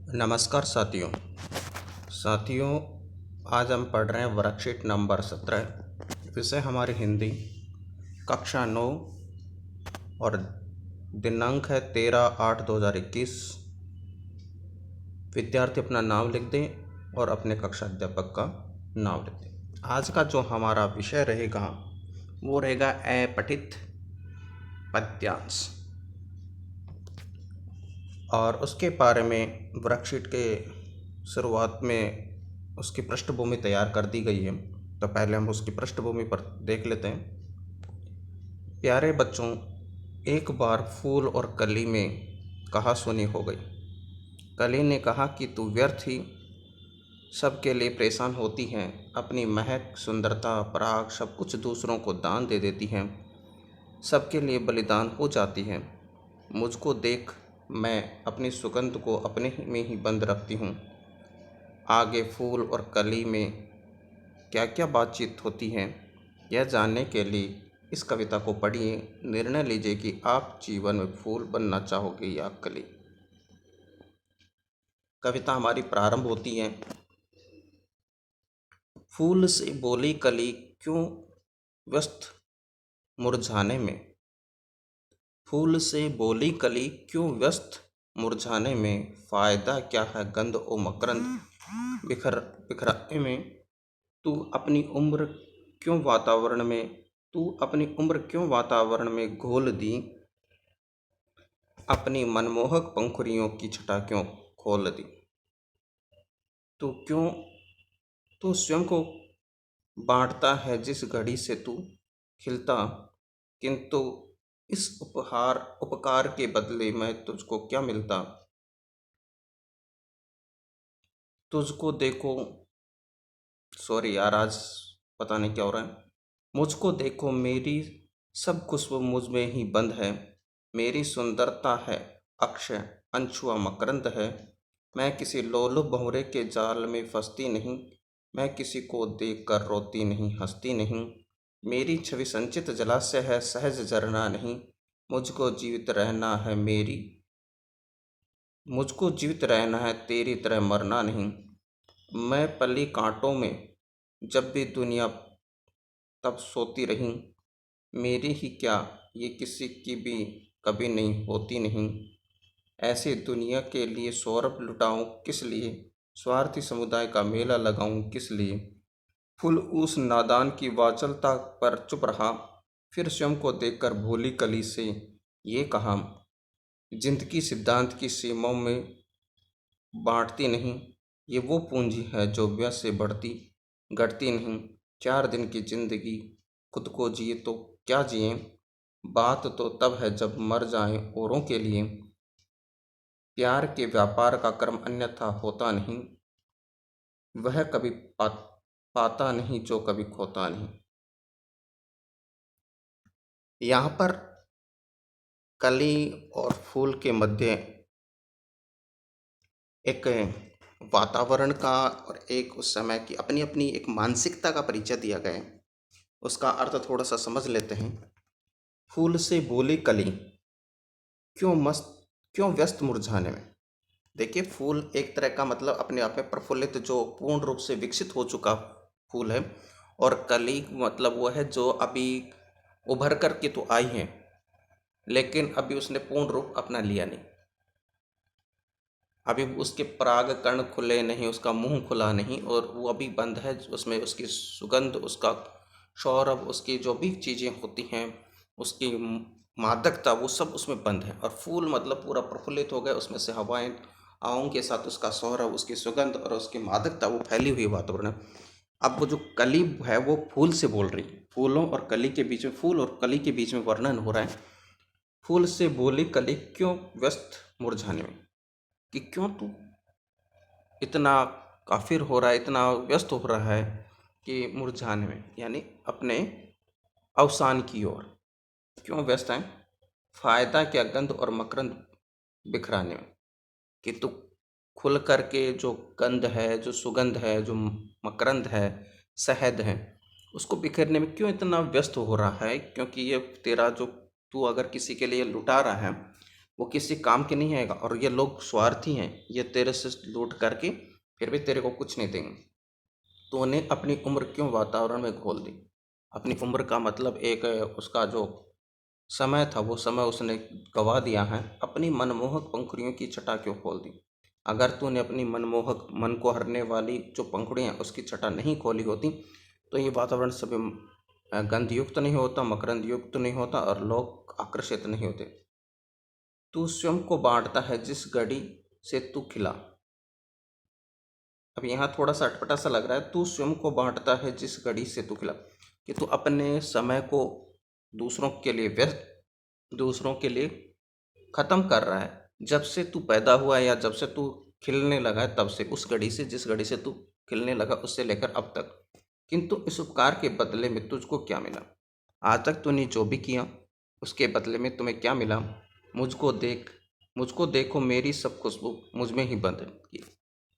नमस्कार साथियों। साथियों, आज हम पढ़ रहे हैं वर्कशीट नंबर 17। विषय हमारी हिंदी, कक्षा 9 और दिनांक है 13/8/2021। विद्यार्थी अपना नाम लिख दें और अपने कक्षा अध्यापक का नाम लिख दें। आज का जो हमारा विषय रहेगा वो रहेगा अपठित पद्यांश, और उसके बारे में वर्कशीट के शुरुआत में उसकी पृष्ठभूमि तैयार कर दी गई है। तो पहले हम उसकी पृष्ठभूमि पर देख लेते हैं। प्यारे बच्चों, एक बार फूल और कली में कहा सुनी हो गई। कली ने कहा कि तू व्यर्थ ही सबके लिए परेशान होती हैं, अपनी महक, सुंदरता, पराग सब कुछ दूसरों को दान दे देती हैं, सबके लिए बलिदान हो जाती है। मुझको देख, मैं अपनी सुगंध को अपने में ही बंद रखती हूँ। आगे फूल और कली में क्या क्या बातचीत होती है, यह जानने के लिए इस कविता को पढ़िए। निर्णय लीजिए कि आप जीवन में फूल बनना चाहोगे या कली। कविता हमारी प्रारंभ होती है। फूल से बोली कली, क्यों व्यस्त मुरझाने में। फूल से बोली कली, क्यों व्यस्त मुरझाने में। फायदा क्या है गंध ओ मकरंद बिखराने में। तू अपनी उम्र क्यों वातावरण में घोल दी। अपनी मनमोहक पंखुड़ियों की छटा क्यों खोल दी। तू स्वयं को बांटता है जिस घड़ी से तू खिलता, किंतु इस उपकार के बदले में तुझको क्या मिलता। तुझको देखो, सॉरी यार, आज पता नहीं क्या हो रहा है। मुझको देखो, मेरी सब खुशबू मुझ में ही बंद है। मेरी सुंदरता है अक्षय, अनछुआ मकरंद है। मैं किसी लोलुप भंवरे के जाल में फंसती नहीं। मैं किसी को देख कर रोती नहीं, हंसती नहीं। मेरी छवि संचित जलाशय है, सहज झरना नहीं। मुझको जीवित रहना है तेरी तरह मरना नहीं। मैं पली कांटों में जब भी दुनिया तब सोती रही। मेरी ही क्या, ये किसी की भी कभी नहीं होती नहीं। ऐसी दुनिया के लिए सौरभ लुटाऊं किस लिए, स्वार्थी समुदाय का मेला लगाऊं किस लिए। फूल उस नादान की वाचलता पर चुप रहा, फिर स्वयं को देखकर भोली कली से ये कहा, जिंदगी सिद्धांत की सीमाओं में बांटती नहीं। ये वो पूंजी है जो व्यय से बढ़ती घटती नहीं। 4 दिन की जिंदगी खुद को जिए तो क्या जिए। बात तो तब है जब मर जाएं औरों के लिए। प्यार के व्यापार का कर्म अन्यथा होता नहीं। वह कभी पाता नहीं जो कभी खोता नहीं। यहाँ पर कली और फूल के मध्य एक वातावरण का और एक उस समय की अपनी अपनी एक मानसिकता का परिचय दिया गया है। उसका अर्थ थोड़ा सा समझ लेते हैं। फूल से बोली कली, क्यों व्यस्त मुरझाने में। देखिए, फूल एक तरह का मतलब अपने आप में प्रफुल्लित, जो पूर्ण रूप से विकसित हो चुका फूल है, और कली मतलब वो है जो अभी उभर कर के तो आई है, लेकिन अभी उसने पूर्ण रूप अपना लिया नहीं। अभी उसके पराग कण खुले नहीं, उसका मुंह खुला नहीं, और वो अभी बंद है। उसमें उसकी सुगंध, उसका सौरभ, उसकी जो भी चीज़ें होती हैं, उसकी मादकता, वो सब उसमें बंद है। और फूल मतलब पूरा प्रफुल्लित हो गया, उसमें से हवाओं के साथ उसका सौरभ, उसकी सुगंध और उसकी मादकता वो फैली हुई वातावरण है। अब वो जो कली है वो फूल से बोल रही है। फूल और कली के बीच में वर्णन हो रहा है। फूल से बोली कली, क्यों व्यस्त मुरझाने में, कि क्यों तू इतना काफिर हो रहा है, इतना व्यस्त हो रहा है कि मुरझाने में, यानी अपने अवसान की ओर क्यों व्यस्त है। फायदा क्या गंध और मकरंद बिखराने में, कि तू खुल करके जो गंध है, जो सुगंध है, जो मकरंद है, शहद है, उसको बिखेरने में क्यों इतना व्यस्त हो रहा है। क्योंकि ये तेरा जो तू अगर किसी के लिए लुटा रहा है, वो किसी काम के नहीं आएगा। और ये लोग स्वार्थी हैं, ये तेरे से लूट करके फिर भी तेरे को कुछ नहीं देंगे। तूने अपनी उम्र क्यों वातावरण में घोल दी? अपनी उम्र का मतलब एक उसका जो समय था वो समय उसने गवा दिया है। अपनी मनमोहक पंखुड़ियों की छटा क्यों खोल दी? अगर तूने अपनी मनमोहक मन को हरने वाली जो पंखुड़ियाँ उसकी छटा नहीं खोली होती तो ये वातावरण सभी गंधयुक्त नहीं होता, मकरंद युक्त नहीं होता और लोग आकर्षित नहीं होते। तू स्वयं को बांटता है जिस घड़ी से तू खिला। अब यहाँ थोड़ा सा अटपटा सा लग रहा है। तू स्वयं को बांटता है जिस घड़ी से तू खिला, कि तू अपने समय को दूसरों के लिए व्यस्त, दूसरों के लिए ख़त्म कर रहा है। जब से तू पैदा हुआ है या जब से तू खिलने लगा है तब से, उस घड़ी से जिस घड़ी से तू खिलने लगा उससे लेकर अब तक। किंतु इस उपकार के बदले में तुझको क्या मिला? आज तक तूने जो भी किया उसके बदले में तुम्हें क्या मिला? मुझको देख, मुझको देखो, मेरी सब खुशबू मुझ में ही बंद की।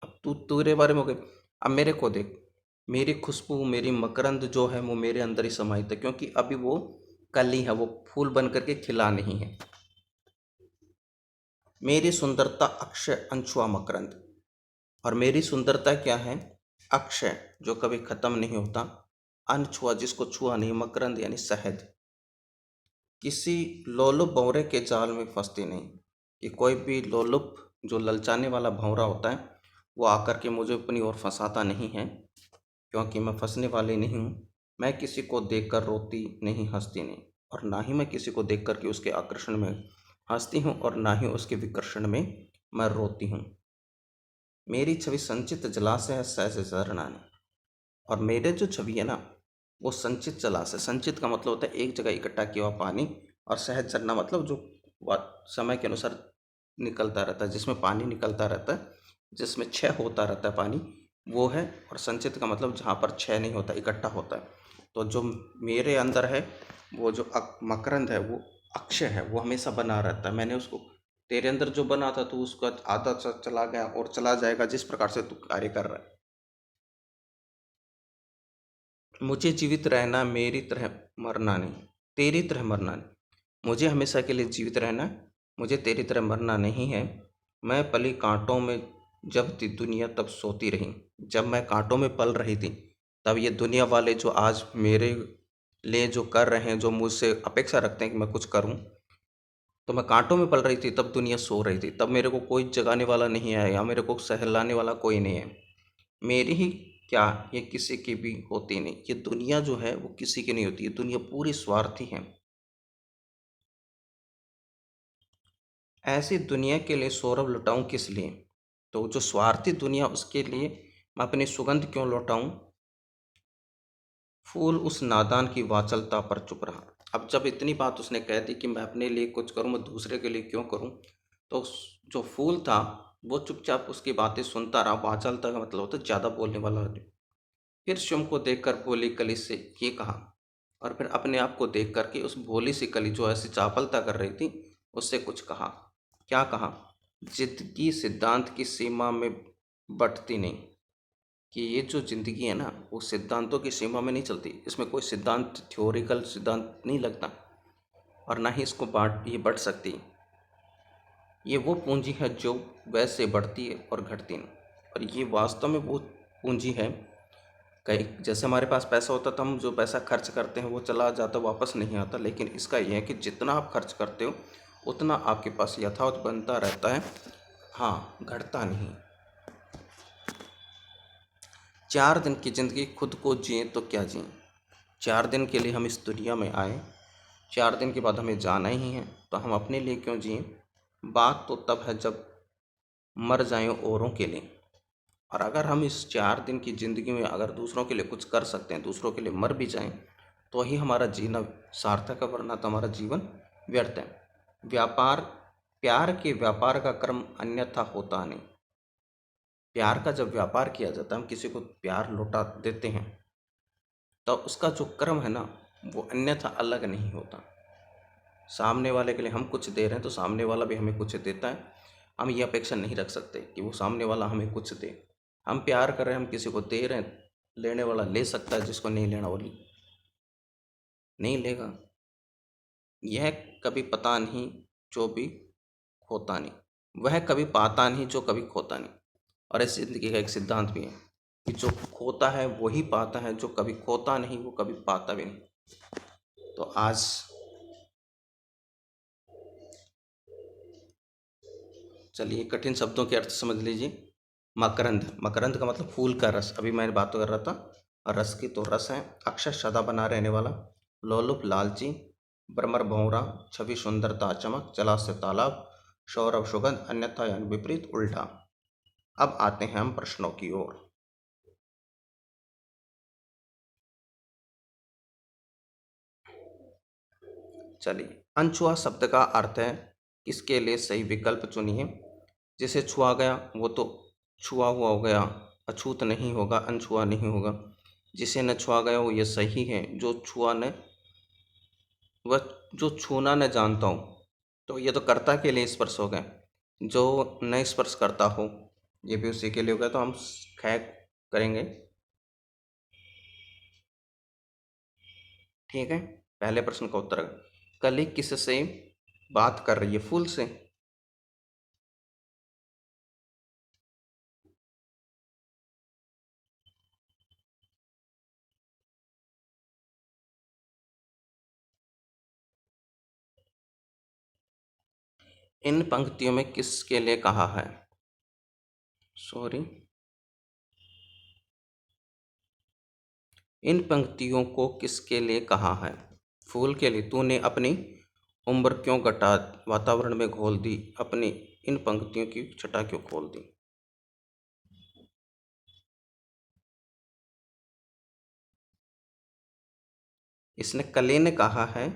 अब तू तेरे बारे में हो गई। अब मेरे को देख, मेरी खुशबू, मेरी मकरंद जो है वो मेरे अंदर ही समाहित है, क्योंकि अभी वो कली है, वो फूल बन करके खिला नहीं है। मेरी सुंदरता अक्षय अनछुआ मकरंद। और मेरी सुंदरता क्या है? अक्षय, जो कभी खत्म नहीं होता, अनछुआ, जिसको छुआ नहीं, मकरंद यानी शहद। किसी लोलुप भंवरे के जाल में फंसती नहीं, कि कोई भी लोलुप जो ललचाने वाला भंवरा होता है वो आकर के मुझे अपनी ओर फंसाता नहीं है, क्योंकि मैं फंसने वाली नहीं हूँ। मैं किसी को देखकर रोती नहीं, हंसती नहीं, और ना ही मैं किसी को देख कर के उसके आकर्षण में हंसती हूँ और ना ही उसके विकर्षण में मैं रोती हूँ। मेरी छवि संचित जलाशय है सहज झरना ने। और मेरे जो छवि है ना वो संचित जलाशय, संचित का मतलब होता है एक जगह इकट्ठा किया हुआ पानी, और सहज झरना मतलब जो समय के अनुसार निकलता रहता है, जिसमें पानी निकलता रहता है, जिसमें क्षय होता रहता है पानी, वो है। और संचित का मतलब जहाँ पर क्षय नहीं होता, इकट्ठा होता है। तो जो मेरे अंदर है वो जो मकरंद है वो अक्षय है, वो हमेशा बना रहता है। मैंने उसको, तेरे अंदर जो बना था तो उसका आधा चला गया और चला जाएगा, जिस प्रकार से तू कार्य कर रहा है। मुझे जीवित रहना, मेरी तरह मरना नहीं, तेरी तरह मरना नहीं। मुझे हमेशा के लिए जीवित रहना है, मुझे तेरी तरह मरना नहीं है। मैं पली कांटों में जब थी दुनिया तब सोती रही। जब मैं कांटों में पल रही थी तब ये दुनिया वाले जो आज मेरे लिए जो कर रहे हैं, जो मुझसे अपेक्षा रखते हैं कि मैं कुछ करूं, तो मैं कांटों में पल रही थी तब दुनिया सो रही थी। तब मेरे को कोई जगाने वाला नहीं आया या मेरे को सहलाने वाला कोई नहीं है। मेरी ही क्या, ये किसी की भी होती नहीं। ये दुनिया जो है वो किसी की नहीं होती, ये दुनिया पूरी स्वार्थी है। ऐसी दुनिया के लिए सौरभ लुटाऊं किस लिए? तो जो स्वार्थी दुनिया, उसके लिए मैं अपनी सुगंध क्यों लौटाऊं? फूल उस नादान की वाचलता पर चुप रहा। अब जब इतनी बात उसने कह दी कि मैं अपने लिए कुछ करूं, मैं दूसरे के लिए क्यों करूं, तो जो फूल था वो चुपचाप उसकी बातें सुनता रहा। वाचलता का मतलब होता है ज़्यादा बोलने वाला आदमी। फिर स्वयं को देखकर भोली कली से ये कहा, और फिर अपने आप को देख कर के उस भोली सी कली जो ऐसी चापलता कर रही थी उससे कुछ कहा। क्या कहा? जिंदगी सिद्धांत की सीमा में बंटती नहीं, कि ये जो ज़िंदगी है ना वो सिद्धांतों की सीमा में नहीं चलती। इसमें कोई सिद्धांत, थ्योरिकल सिद्धांत नहीं लगता, और ना ही इसको बांट ये बढ़ सकती। ये वो पूंजी है जो वैसे बढ़ती है और घटती नहीं। और ये वास्तव में वो पूंजी है, कहीं जैसे हमारे पास पैसा होता तो हम जो पैसा खर्च करते हैं वो चला जाता, वापस नहीं आता। लेकिन इसका यह है कि जितना आप खर्च करते हो उतना आपके पास यथावत बनता रहता है, हाँ, घटता नहीं। 4 दिन की ज़िंदगी खुद को जिए तो क्या जिए? 4 दिन के लिए हम इस दुनिया में आए, 4 दिन के बाद हमें जाना ही है, तो हम अपने लिए क्यों जिए? बात तो तब है जब मर जाएं औरों के लिए। और अगर हम इस 4 दिन की ज़िंदगी में अगर दूसरों के लिए कुछ कर सकते हैं, दूसरों के लिए मर भी जाएं, तो ही हमारा जीना सार्थक है, वरना तो हमारा जीवन व्यर्थ है। व्यापार, प्यार के व्यापार का क्रम अन्यथा होता नहीं। प्यार का जब व्यापार किया जाता है, हम किसी को प्यार लौटा देते हैं, तो उसका जो क्रम है ना वो अन्यथा अलग नहीं होता। सामने वाले के लिए हम कुछ दे रहे हैं तो सामने वाला भी हमें कुछ देता है। हम ये अपेक्षा नहीं रख सकते कि वो सामने वाला हमें कुछ दे। हम प्यार कर रहे हैं, हम किसी को दे रहे हैं, लेने वाला ले सकता है, जिसको नहीं लेना वो नहीं लेगा। यह कभी पता नहीं, जो भी खोता नहीं। वह कभी पाता नहीं जो कभी खोता नहीं। और इस ज़िंदगी का एक सिद्धांत भी है कि जो खोता है वही पाता है, जो कभी खोता नहीं वो कभी पाता भी नहीं। तो आज चलिए कठिन शब्दों के अर्थ समझ लीजिए। मकरंद, मकरंद का मतलब फूल का रस। अभी मैं बात कर रहा था और रस की, तो रस है। अक्षर सदा बना रहने वाला। लोलुप लालची। भ्रमर भौरा। छवि सुंदरता चमक। जलाशय तालाब। सौरभ सुगंध। अन्यथा यानी विपरीत उल्टा। अब आते हैं हम प्रश्नों की ओर। चलिए, अनछुआ शब्द का अर्थ है इसके लिए सही विकल्प चुनिए। जिसे छुआ गया वो तो छुआ हुआ हो गया, अछूत नहीं होगा, अनछुआ नहीं होगा। जिसे न छुआ गया वो ये सही है। जो छुआ न, वह जो छूना न जानता हो, तो ये तो कर्ता के लिए स्पर्श हो गए। जो न स्पर्श करता हो, ये भी उसी के लिए हो गया। तो हम खै करेंगे। ठीक है। पहले प्रश्न का उत्तर, कली किससे बात कर रही है? फूल से। इन पंक्तियों में किसके लिए कहा है? सॉरी, इन पंक्तियों को किसके लिए कहा है? फूल के लिए। तूने अपनी उम्र क्यों घटा, वातावरण में घोल दी, अपनी इन पंक्तियों की छटा क्यों खोल दी? इसने कली ने कहा है।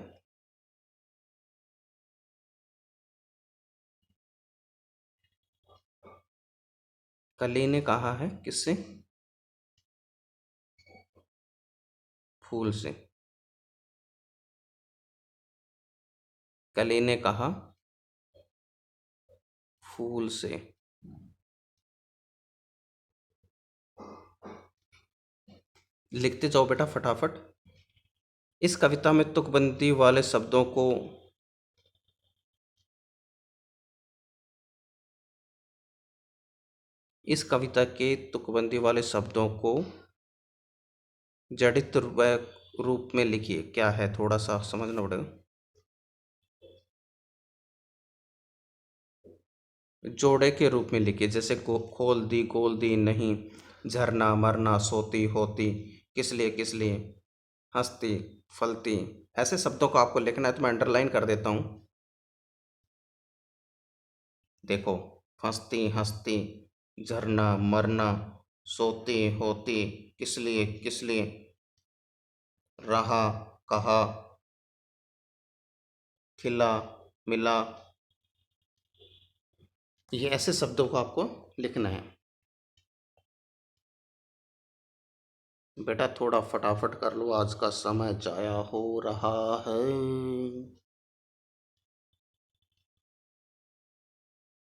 कली ने कहा है किससे? फूल से। कली ने कहा फूल से। लिखते जाओ बेटा फटाफट। इस कविता में तुकबंदी वाले शब्दों को, इस कविता के तुकबंदी वाले शब्दों को जड़ित रूप में लिखिए। क्या है, थोड़ा सा समझना पड़ेगा। जोड़े के रूप में लिखिए। जैसे खोल दी, गोल दी, नहीं, झरना, मरना, सोती, होती, किस लिए, किस लिए, हंसती, फलती। ऐसे शब्दों को आपको लिखना है, तो मैं अंडरलाइन कर देता हूँ। देखो, फंसती, हंसती, झरना, मरना, सोती, होती, किस लिए, किस लिए, रहा, कहा, खिला, मिला। ये ऐसे शब्दों को आपको लिखना है। बेटा थोड़ा फटाफट कर लो, आज का समय जाया हो रहा है।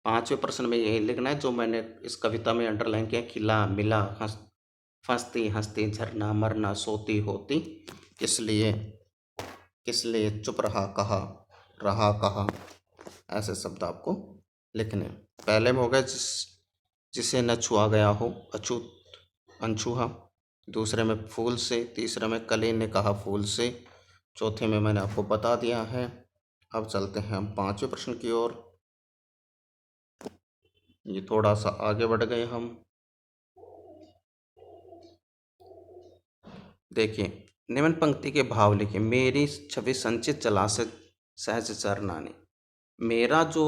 पांचवें प्रश्न में यही लिखना है जो मैंने इस कविता में अंडरलाइन किया। खिला, मिला, फंसती, हंसती, झरना, मरना, सोती, होती, किस लिए, किस लिए, चुप रहा, कहा, रहा, कहा। ऐसे शब्द आपको लिखने हैं। पहले में हो गया जिसे न छुआ गया हो, अछूत, अनछुआ। दूसरे में फूल से। तीसरे में कली ने कहा फूल से। चौथे में मैंने आपको बता दिया है। अब चलते हैं हम पांचवें प्रश्न की ओर। ये थोड़ा सा आगे बढ़ गए हम। देखिए, निम्न पंक्ति के भाव लिखिए। मेरी छवि संचित जला से सहज चरनानी। मेरा जो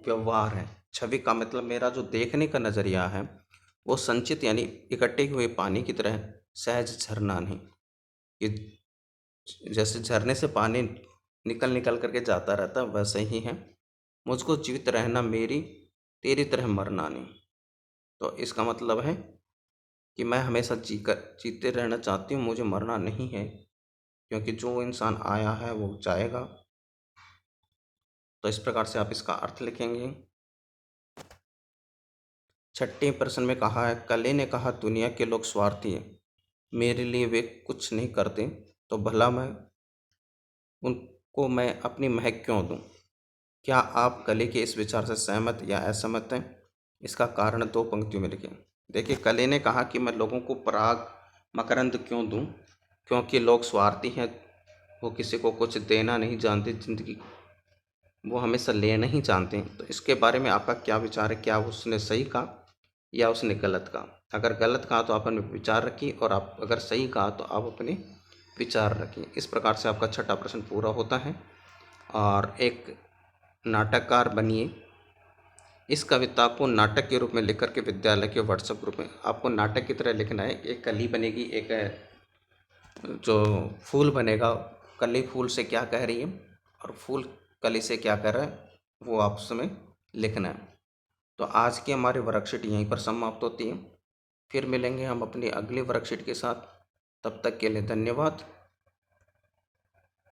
व्यवहार है, छवि का मतलब मेरा जो देखने का नज़रिया है, वो संचित यानी इकट्ठे हुए पानी की तरह सहज झरना नहीं। ये जैसे झरने से पानी निकल निकल करके जाता रहता है, वैसे ही है। मुझको जीवित रहना मेरी, तेरी तरह मरना नहीं। तो इसका मतलब है कि मैं हमेशा जीते रहना चाहती हूँ, मुझे मरना नहीं है। क्योंकि जो इंसान आया है वो जाएगा। तो इस प्रकार से आप इसका अर्थ लिखेंगे। छठे प्रश्न में कहा है, कले ने कहा दुनिया के लोग स्वार्थी हैं, मेरे लिए वे कुछ नहीं करते, तो भला मैं उनको मैं अपनी महक क्यों दूं? क्या आप कली के इस विचार से सहमत या असहमत हैं? इसका कारण 2 पंक्तियों में लिखें। देखिए, कली ने कहा कि मैं लोगों को पराग मकरंद क्यों दूं? क्योंकि लोग स्वार्थी हैं, वो किसी को कुछ देना नहीं जानते ज़िंदगी, वो हमेशा लेना ही जानते हैं। तो इसके बारे में आपका क्या विचार है? क्या उसने सही कहा या उसने गलत कहा? अगर गलत कहा तो आप अपने विचार रखिए, और आप अगर सही कहा तो आप अपने विचार रखिए। इस प्रकार से आपका छठा प्रश्न पूरा होता है। और एक नाटककार बनिए। इस कविता को नाटक के रूप में लिख करके विद्यालय के व्हाट्सएप ग्रुप में आपको नाटक की तरह लिखना है। एक कली बनेगी, एक जो फूल बनेगा, कली फूल से क्या कह रही है और फूल कली से क्या कह रहा है, वो आप उसमें लिखना है। तो आज की हमारी वर्कशीट यहीं पर समाप्त होती है। फिर मिलेंगे हम अपनी अगली वर्कशीट के साथ। तब तक के लिए धन्यवाद।